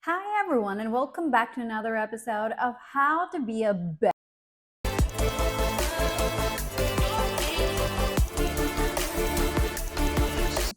Hi everyone, and welcome back to another episode of How to Be a Better.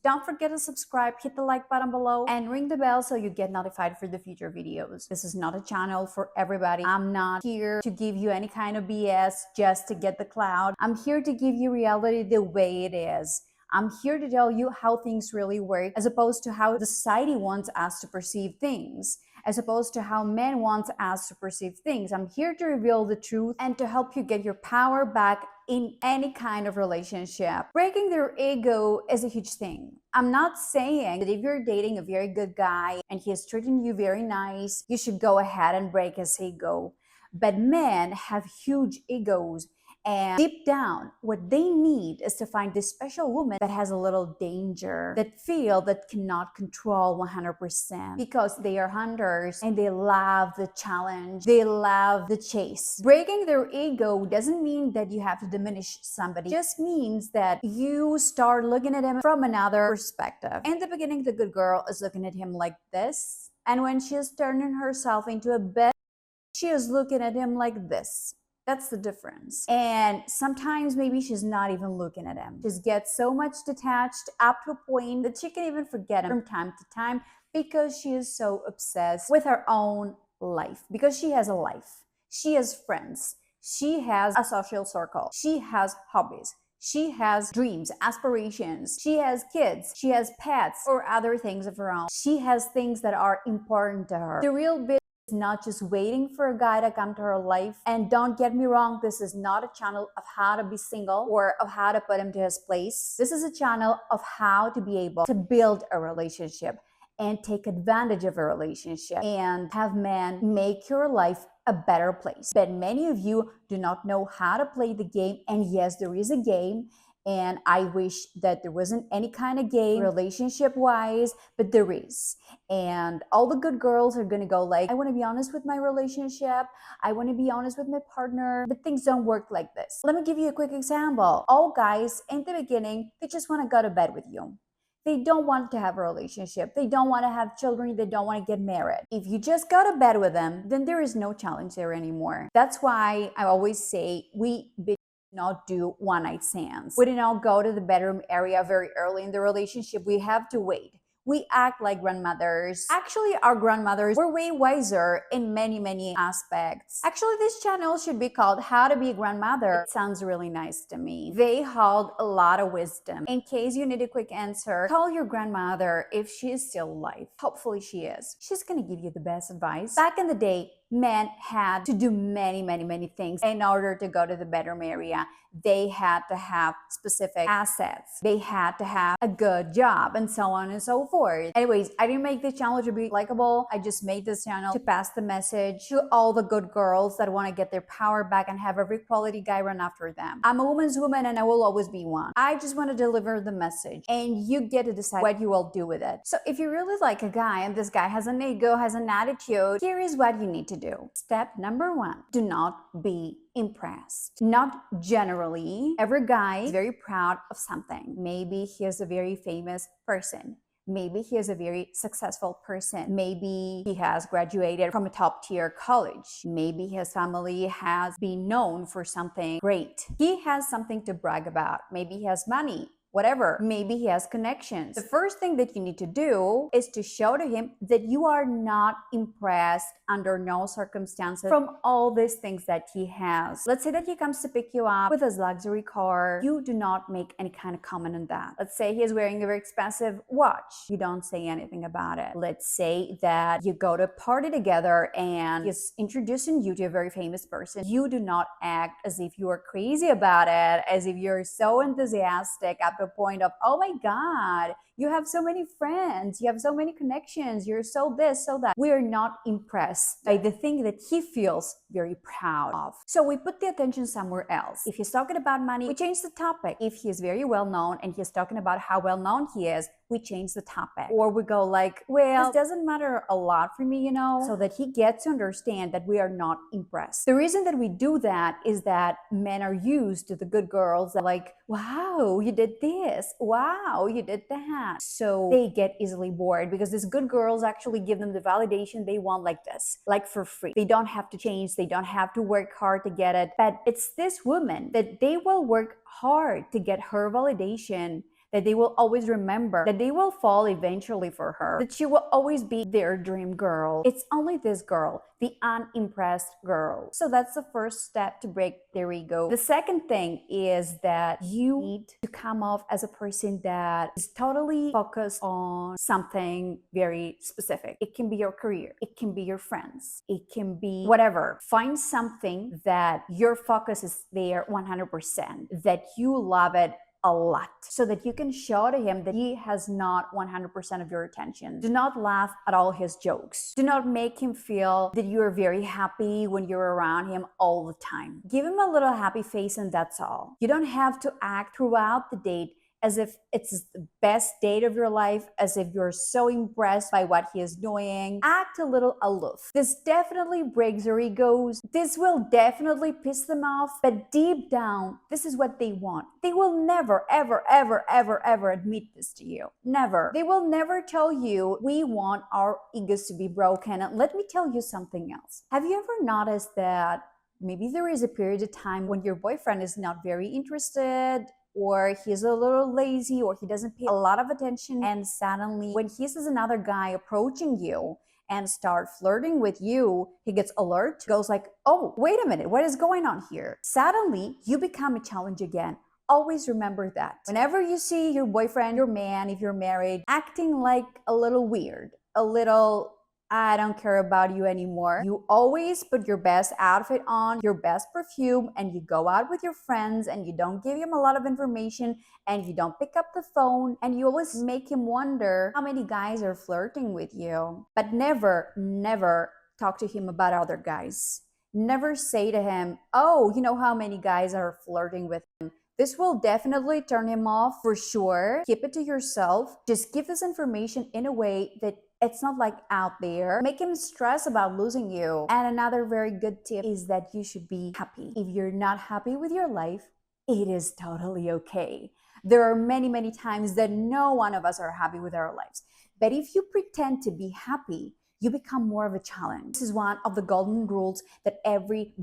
Don't forget to subscribe, hit the like button below, and ring the bell so you get notified for the future videos. This is not a channel for everybody. I'm not here to give you any kind of BS just to get the clout. I'm here to give you reality the way it is. I'm here to tell you how things really work, as opposed to how the society wants us to perceive things, as opposed to how men want us to perceive things. I'm here to reveal the truth and to help you get your power back in any kind of relationship. Breaking their ego is a huge thing. I'm not saying that if you're dating a very good guy and he's treating you very nice, you should go ahead and break his ego. But men have huge egos, and deep down, what they need is to find this special woman that has a little danger, that cannot control 100% because they are hunters and they love the challenge. They love the chase. Breaking their ego doesn't mean that you have to diminish somebody. It just means that you start looking at him from another perspective. In the beginning, the good girl is looking at him like this. And when she is turning herself into a bitch, she is looking at him like this. That's the difference. And sometimes maybe she's not even looking at him. She gets so much detached up to a point that she can even forget him from time to time because she is so obsessed with her own life. Because she has a life. She has friends. She has a social circle. She has hobbies. She has dreams, aspirations. She has kids. She has pets or other things of her own. She has things that are important to her. The real bitch is not just waiting for a guy to come to her life. And don't get me wrong, this is not a channel of how to be single or of how to put him to his place. This is a channel of how to be able to build a relationship and take advantage of a relationship and have men make your life a better place. But many of you do not know how to play the game. And yes, there is a game. And I wish that there wasn't any kind of game relationship wise, but there is. And all the good girls are gonna go like, I want to be honest with my relationship. I want to be honest with my partner, but things don't work like this. Let me give you a quick example. All guys in the beginning, they just want to go to bed with you. They don't want to have a relationship. They don't want to have children. They don't want to get married. If you just go to bed with them, then there is no challenge there anymore. That's why I always say we not do one-night stands. We do not go to the bedroom area very early in the relationship. We have to wait. We act like grandmothers. Actually, our grandmothers were way wiser in many aspects. Actually, this channel should be called How to Be a Grandmother. It sounds really nice to me. They hold a lot of wisdom. In case you need a quick answer, call your grandmother if she is still alive. Hopefully she is. She's gonna give you the best advice. Back in the day, men had to do many things in order to go to the bedroom area. They had to have specific assets. They had to have a good job and so on and so forth. Anyways, I didn't make this channel to be likable. I just made this channel to pass the message to all the good girls that want to get their power back and have every quality guy run after them. I'm a woman's woman and I will always be one. I just want to deliver the message and you get to decide what you will do with it. So if you really like a guy and this guy has an ego, has an attitude, here is what you need to do. Step number 1, do not be impressed. Not generally. Every guy is very proud of something. Maybe he is a very famous person. Maybe he is a very successful person. Maybe he has graduated from a top tier college. Maybe his family has been known for something great. He has something to brag about. Maybe he has money. Whatever, maybe he has connections. The first thing that you need to do is to show to him that you are not impressed under no circumstances from all these things that he has. Let's say that he comes to pick you up with his luxury car. You do not make any kind of comment on that. Let's say he is wearing a very expensive watch. You don't say anything about it. Let's say that you go to a party together and he's introducing you to a very famous person. You do not act as if you are crazy about it, as if you're so enthusiastic up to a point of, oh my God, you have so many friends, you have so many connections, you're so this, so that. We are not impressed by the thing that he feels very proud of. So we put the attention somewhere else. If he's talking about money, we change the topic. If he is very well known and he's talking about how well known he is, we change the topic. Or we go like, well, this doesn't matter a lot for me, so that he gets to understand that we are not impressed. The reason that we do that is that men are used to the good girls that like, wow, you did this, wow, you did that. that. So they get easily bored because these good girls actually give them the validation they want like this, like for free. They don't have to change, they don't have to work hard to get it. But it's this woman that they will work hard to get her validation, that they will always remember, that they will fall eventually for her, that she will always be their dream girl. It's only this girl, the unimpressed girl. So that's the first step to break their ego. The second thing is that you need to come off as a person that is totally focused on something very specific. It can be your career, it can be your friends, it can be whatever. Find something that your focus is there 100%, that you love it a lot, so that you can show to him that he has not 100% of your attention. Do not laugh at all his jokes. Do not make him feel that you are very happy when you're around him all the time. Give him a little happy face and that's all. You don't have to act throughout the date as if it's the best date of your life, as if you're so impressed by what he is doing. Act a little aloof. This definitely breaks their egos. This will definitely piss them off, but deep down, this is what they want. They will never, ever, ever, ever, ever admit this to you. Never. They will never tell you, we want our egos to be broken. And let me tell you something else. Have you ever noticed that maybe there is a period of time when your boyfriend is not very interested, or he's a little lazy, or he doesn't pay a lot of attention, and suddenly when he sees another guy approaching you and start flirting with you, he gets alert, goes like, oh, wait a minute, what is going on here? Suddenly you become a challenge again. Always remember that. Whenever you see your boyfriend, your man, if you're married, acting like a little weird, a little I don't care about you anymore, you always put your best outfit on, your best perfume, and you go out with your friends, and you don't give him a lot of information, and you don't pick up the phone, and you always make him wonder how many guys are flirting with you. But never, never talk to him about other guys. Never say to him, oh, you know how many guys are flirting with him. This will definitely turn him off for sure. Keep it to yourself. Just give this information in a way that it's not like out there. Make him stress about losing you. And another very good tip is that you should be happy. If you're not happy with your life, it is totally okay. There are many, many times that no one of us are happy with our lives. But if you pretend to be happy, you become more of a challenge. This is one of the golden rules that every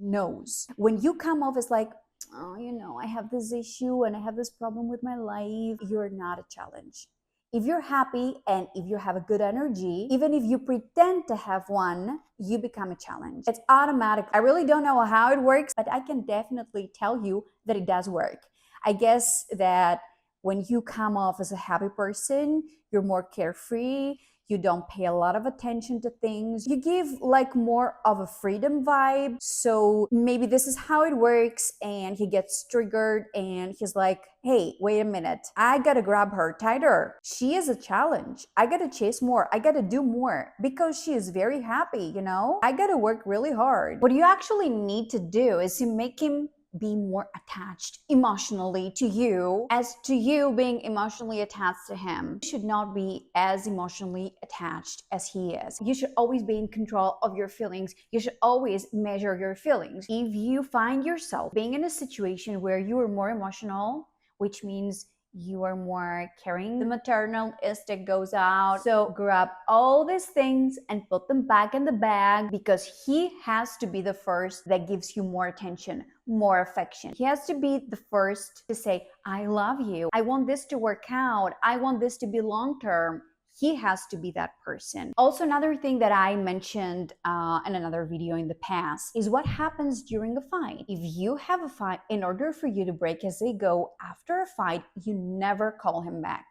knows. When you come off as like, oh, you know, I have this issue and I have this problem with my life, you're not a challenge. If you're happy and if you have a good energy, even if you pretend to have one, you become a challenge. It's automatic. I really don't know how it works, but I can definitely tell you that it does work. I guess that when you come off as a happy person, you're more carefree. You don't pay a lot of attention to things. You give like more of a freedom vibe. So maybe this is how it works, and he gets triggered and he's like, hey, wait a minute. I gotta grab her tighter. She is a challenge. I gotta chase more. I gotta do more because she is very happy, you know? I gotta work really hard. What you actually need to do is to make him be more attached emotionally to you as to you being emotionally attached to him. You should not be as emotionally attached as he is. You should always be in control of your feelings. You should always measure your feelings. If you find yourself being in a situation where you are more emotional, which means you are more caring, the maternal instinct goes out. So grab all these things and put them back in the bag, because he has to be the first that gives you more attention, more affection. He has to be the first to say, I love you. I want this to work out. I want this to be long term. He has to be that person. Also, another thing that I mentioned in another video in the past is what happens during a fight. If you have a fight, in order for you to break his ego after a fight, you never call him back.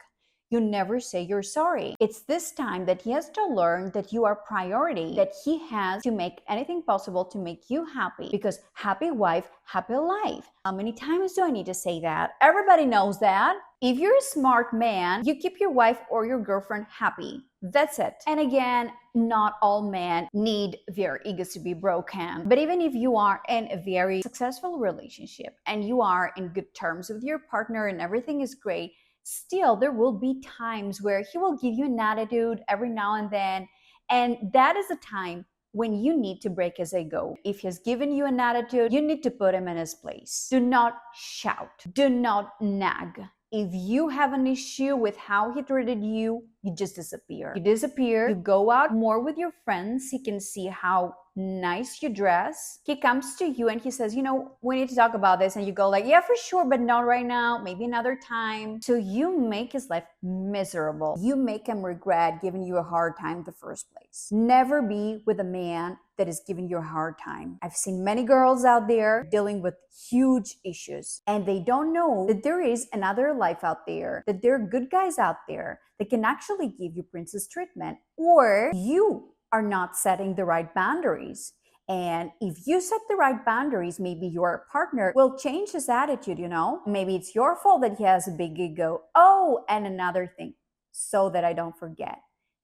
You never say you're sorry. It's this time that he has to learn that you are priority, that he has to make anything possible to make you happy, because happy wife, happy life. How many times do I need to say that? Everybody knows that. If you're a smart man, you keep your wife or your girlfriend happy. That's it. And again, not all men need their egos to be broken. But even if you are in a very successful relationship and you are in good terms with your partner and everything is great, still there will be times where he will give you an attitude every now and then. And that is a time when you need to break his ego. If he's given you an attitude, you need to put him in his place. Do not shout. Do not nag. If you have an issue with how he treated you, you just disappear. You disappear, you go out more with your friends. He can see how nice you dress. He comes to you and he says, we need to talk about this. And you go like, yeah, for sure, but not right now, maybe another time. So you make his life miserable. You make him regret giving you a hard time in the first place. Never be with a man that is giving you a hard time. I've seen many girls out there dealing with huge issues, and they don't know that there is another life out there, that there are good guys out there that can actually give you princess treatment, or you are not setting the right boundaries. And if you set the right boundaries, maybe your partner will change his attitude, Maybe it's your fault that he has a big ego. Oh, and another thing, so that I don't forget,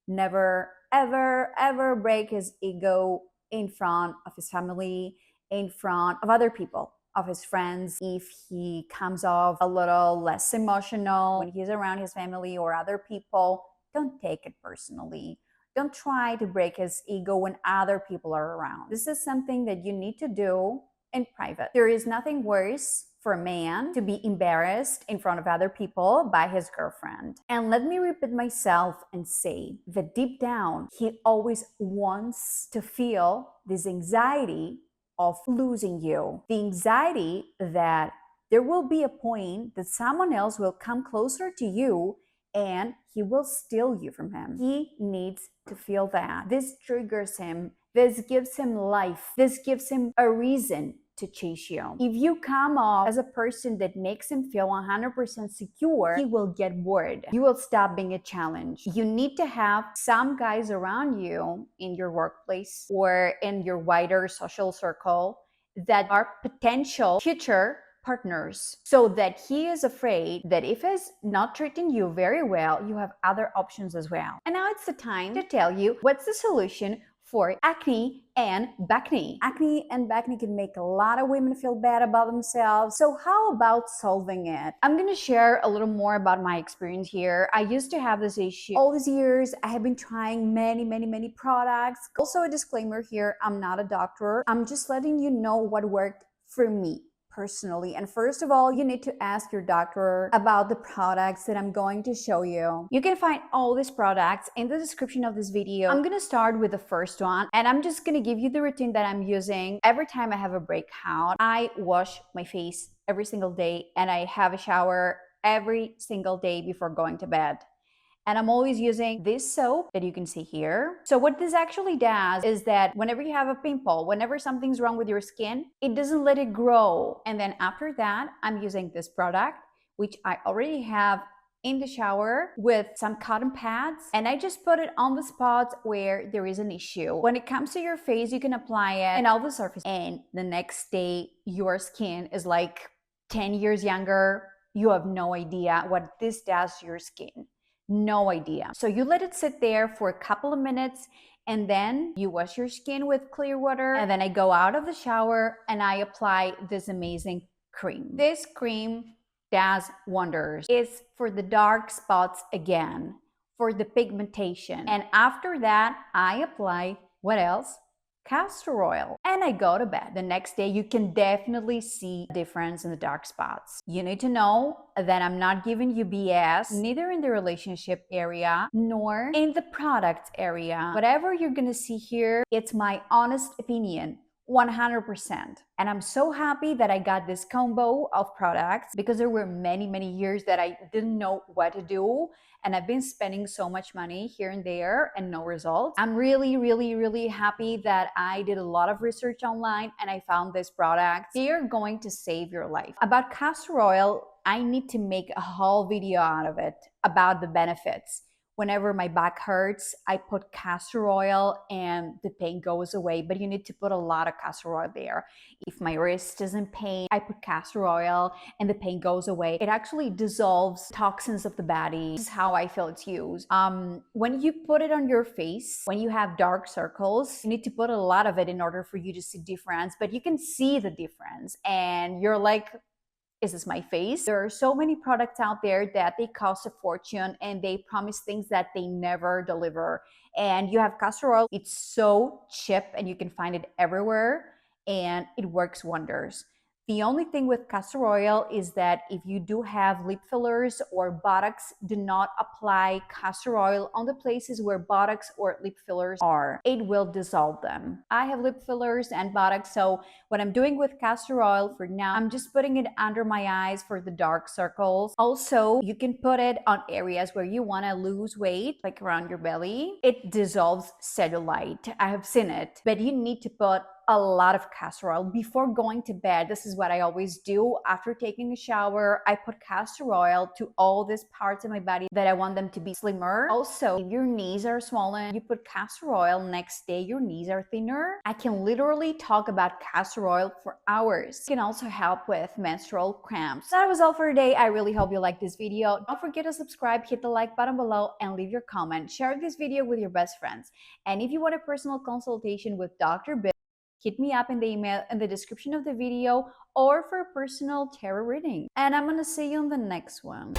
never, ever, ever break his ego in front of his family, in front of other people, of his friends. If he comes off a little less emotional when he's around his family or other people, don't take it personally. Don't try to break his ego when other people are around. This is something that you need to do in private. There is nothing worse for a man to be embarrassed in front of other people by his girlfriend. And let me repeat myself and say that deep down, he always wants to feel this anxiety of losing you. The anxiety that there will be a point that someone else will come closer to you and he will steal you from him. He needs to feel that. This triggers him. This gives him life. This gives him a reason to chase you. If you come off as a person that makes him feel 100% secure, he will get bored. You will stop being a challenge. You need to have some guys around you in your workplace or in your wider social circle that are potential future partners, so that he is afraid that if he's not treating you very well, you have other options as well. And now it's the time to tell you what's the solution for acne and bacne. Acne and bacne can make a lot of women feel bad about themselves. So how about solving it? I'm gonna share a little more about my experience here. I used to have this issue all these years. I have been trying many products. Also a disclaimer here, I'm not a doctor. I'm just letting you know what worked for me personally. And first of all, you need to ask your doctor about the products that I'm going to show you. You can find all these products in the description of this video. I'm gonna start with the first one, and I'm just gonna give you the routine that I'm using. Every time I have a breakout, I wash my face every single day, and I have a shower every single day before going to bed. And I'm always using this soap that you can see here. So what this actually does is that whenever you have a pimple, whenever something's wrong with your skin, it doesn't let it grow. And then after that, I'm using this product, which I already have in the shower with some cotton pads, and I just put it on the spots where there is an issue. When it comes to your face, you can apply it in all the surface, and the next day your skin is like 10 years younger. You have no idea what this does to your skin. No idea. So you let it sit there for a couple of minutes, and then you wash your skin with clear water, and then I go out of the shower and I apply this amazing cream. This cream does wonders. It's for the dark spots again, for the pigmentation. And after that, I apply what else? Castor oil, and I go to bed. The next day, you can definitely see a difference in the dark spots. You need to know that I'm not giving you BS, neither in the relationship area nor in the product area. Whatever you're gonna see here, it's my honest opinion. 100%. And I'm so happy that I got this combo of products, because there were many years that I didn't know what to do, and I've been spending so much money here and there and no results. I'm really happy that I did a lot of research online and I found this product. They are going to save your life. About castor oil, I need to make a whole video out of it about the benefits. Whenever my back hurts, I put castor oil and the pain goes away, but you need to put a lot of castor oil there. If my wrist is in pain, I put castor oil and the pain goes away. It actually dissolves toxins of the body. This is how I feel it's used. When you put it on your face, when you have dark circles, you need to put a lot of it in order for you to see difference, but you can see the difference and you're like, is this my face? There are so many products out there that they cost a fortune and they promise things that they never deliver. And you have castor oil, it's so cheap and you can find it everywhere and it works wonders. The only thing with castor oil is that if you do have lip fillers or Botox, do not apply castor oil on the places where Botox or lip fillers are. It will dissolve them. I have lip fillers and Botox, so what I'm doing with castor oil for now, I'm just putting it under my eyes for the dark circles. Also, you can put it on areas where you want to lose weight, like around your belly. It dissolves cellulite. I have seen it, but you need to put a lot of castor oil before going to bed. This is what I always do. After taking a shower, I put castor oil to all these parts of my body that I want them to be slimmer. Also, if your knees are swollen, you put castor oil, next day your knees are thinner. I can literally talk about castor oil for hours. It can also help with menstrual cramps. That was all for today. I really hope you liked this video. Don't forget to subscribe, hit the like button below, and leave your comment. Share this video with your best friends. And if you want a personal consultation with Dr. Bill, hit me up in the email in the description of the video or for a personal tarot reading. And I'm gonna see you on the next one.